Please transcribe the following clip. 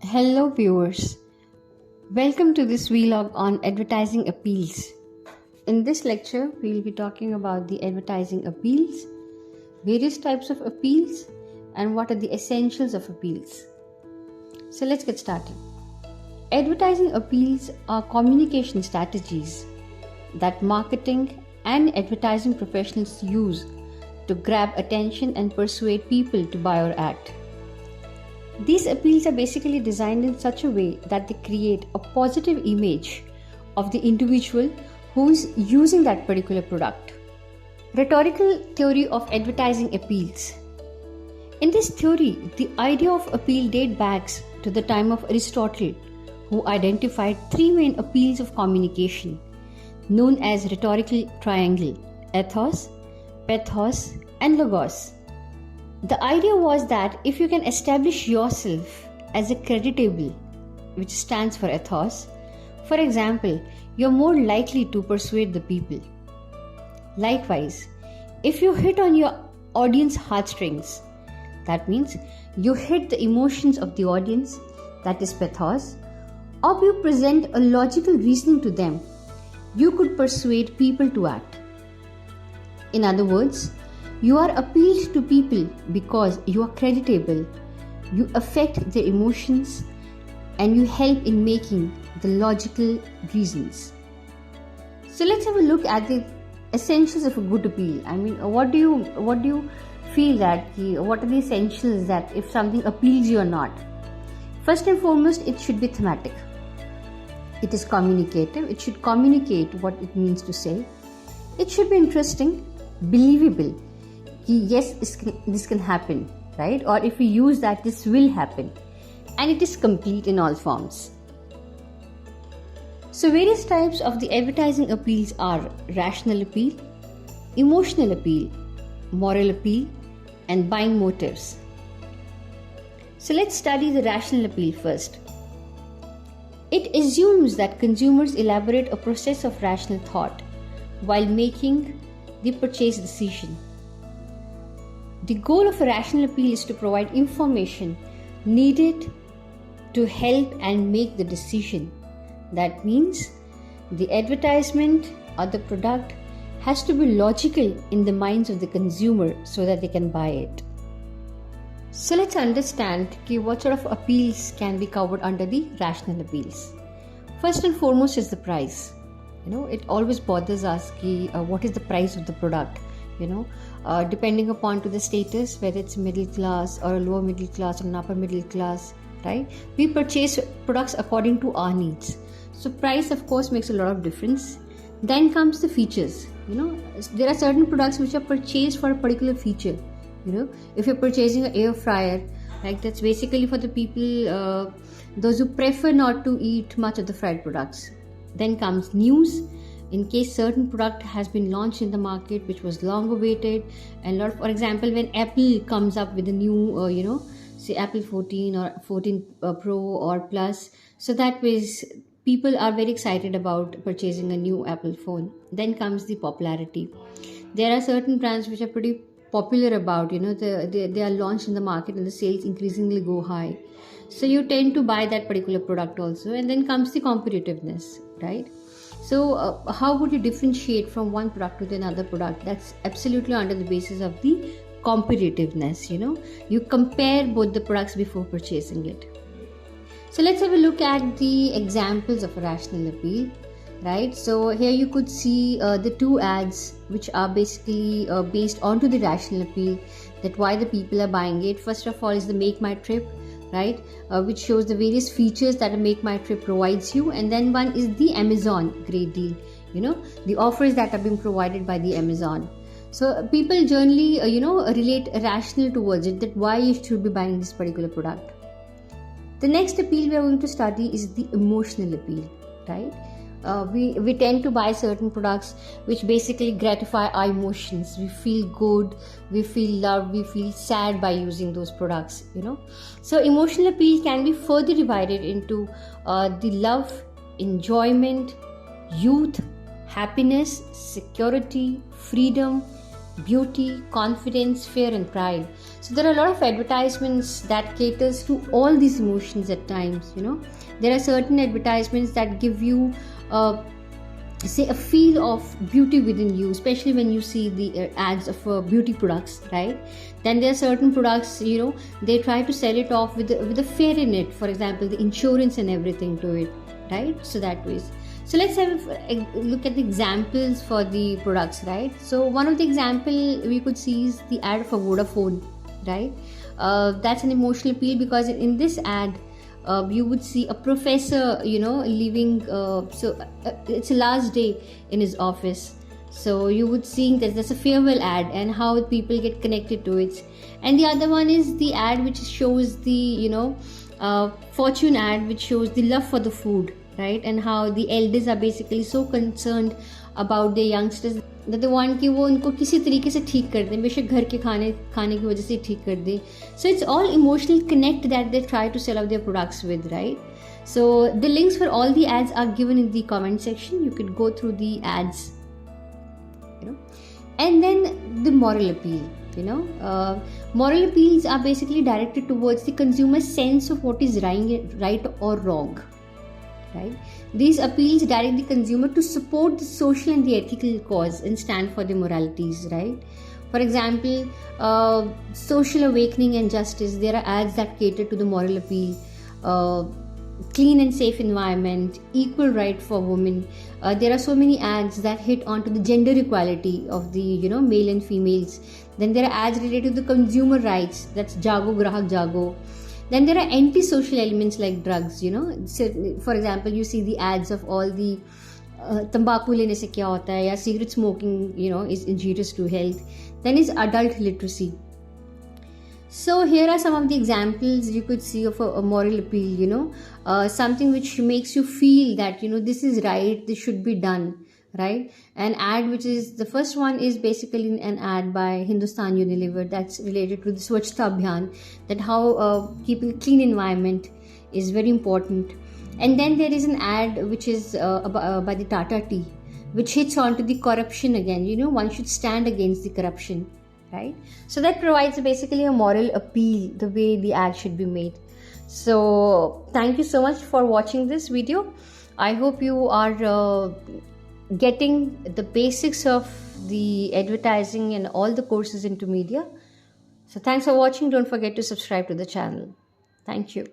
Hello viewers, welcome to this vlog on advertising appeals. In this lecture, we will be talking about the advertising appeals, various types of appeals, and what are the essentials of appeals. So let's get started. Advertising appeals are communication strategies that marketing and advertising professionals use to grab attention and persuade people to buy or act. These appeals are basically designed in such a way that they create a positive image of the individual who is using that particular product. Rhetorical theory of advertising appeals. In this theory, the idea of appeal dates back to the time of Aristotle, who identified three main appeals of communication, known as rhetorical triangle: ethos, pathos, and logos. The idea was that if you can establish yourself as a creditable, which stands for ethos, for example, you're more likely to persuade the people. Likewise, if you hit on your audience heartstrings, that means you hit the emotions of the audience, that is pathos, or you present a logical reasoning to them, you could persuade people to act. In other words, you are appealed to people because you are creditable, you affect their emotions, and you help in making the logical reasons. So let's have a look at the essentials of a good appeal. I mean, what do you feel that what are the essentials that if something appeals you or not? First and foremost, it should be thematic. It is communicative. It should communicate what it means to say. It should be interesting, believable. Yes, this can happen, right? Or if we use that, this will happen. And it is complete in all forms. So various types of the advertising appeals are rational appeal, emotional appeal, moral appeal, and buying motives. So let's study the rational appeal first. It assumes that consumers elaborate a process of rational thought while making the purchase decision. The goal of a rational appeal is to provide information needed to help and make the decision. That means the advertisement or the product has to be logical in the minds of the consumer so that they can buy it. So let's understand what sort of appeals can be covered under the rational appeals. First and foremost is the price. It always bothers us what is the price of the product. Depending upon to the status, whether it's middle class or a lower middle class or an upper middle class, right? We purchase products according to our needs. So price, of course, makes a lot of difference. Then comes the features. There are certain products which are purchased for a particular feature. If you're purchasing an air fryer, like that's basically for the people, those who prefer not to eat much of the fried products. Then comes news. In case certain product has been launched in the market which was long awaited, and for example, when Apple comes up with a new say Apple 14 or 14 Pro or Plus, so that ways people are very excited about purchasing a new Apple phone. Then comes the popularity. There are certain brands which are pretty popular about, they are launched in the market and the sales increasingly go high, so you tend to buy that particular product also. And then comes the competitiveness, right? So how would you differentiate from one product to another product? That's absolutely under the basis of the competitiveness. You compare both the products before purchasing it. So let's have a look at the examples of a rational appeal, right? So here you could see the two ads which are basically based onto the rational appeal, that why the people are buying it. First of all is the Make My Trip, right, which shows the various features that a Make My Trip provides you. And then one is the Amazon Great Deal, the offers that are being provided by the Amazon. So people generally relate rational towards it, that why you should be buying this particular product. The next appeal we are going to study is the emotional appeal, right? We tend to buy certain products which basically gratify our emotions. We feel good, we feel loved, we feel sad by using those products. So emotional appeal can be further divided into the love, enjoyment, youth, happiness, security, freedom, beauty, confidence, fear, and pride. So there are a lot of advertisements that caters to all these emotions at times. There are certain advertisements that give you say a feel of beauty within you, especially when you see the ads of beauty products, right? Then there are certain products, they try to sell it off with a fear in it, for example the insurance and everything to it, right? So that ways. So let's have a look at the examples for the products, right? So one of the example we could see is the ad for Vodafone, right? That's an emotional appeal because in this ad you would see a professor, leaving. It's a last day in his office. So you would see that there's a farewell ad and how people get connected to it. And the other one is the ad which shows the, fortune ad, which shows the love for the food, right? And how the elders are basically so concerned about their youngsters that they want कि वो उनको किसी तरीके से ठीक कर दें, बेशक घर के खाने की वजह से ठीक कर दें. So it's all emotional connect that they try to sell out their products with, right? So the links for all the ads are given in the comment section. You could go through the ads, and then the moral appeal. Moral appeals are basically directed towards the consumer's sense of what is right or wrong. Right? These appeals direct the consumer to support the social and the ethical cause and stand for the moralities, right? For example, social awakening and justice. There are ads that cater to the moral appeal, clean and safe environment, equal right for women. There are so many ads that hit onto the gender equality of the male and females. Then there are ads related to the consumer rights. That's Jago Grahak Jago. Then there are anti-social elements like drugs, So, for example, you see the ads of all the तंबाकू लेने से क्या होता है, या cigarette smoking, is injurious to health. Then is adult literacy. So here are some of the examples you could see of a moral appeal, something which makes you feel that, this is right, this should be done. Right? An ad which is, the first one is basically an ad by Hindustan Unilever that's related to the Swachhta Abhiyan, that how keeping a clean environment is very important. And then there is an ad which is by the Tata Tea, which hits onto the corruption again. One should stand against the corruption, right? So that provides basically a moral appeal, the way the ad should be made. So thank you so much for watching this video. I hope you are getting the basics of the advertising and all the courses into media. So thanks for watching. Don't forget to subscribe to the channel. Thank you.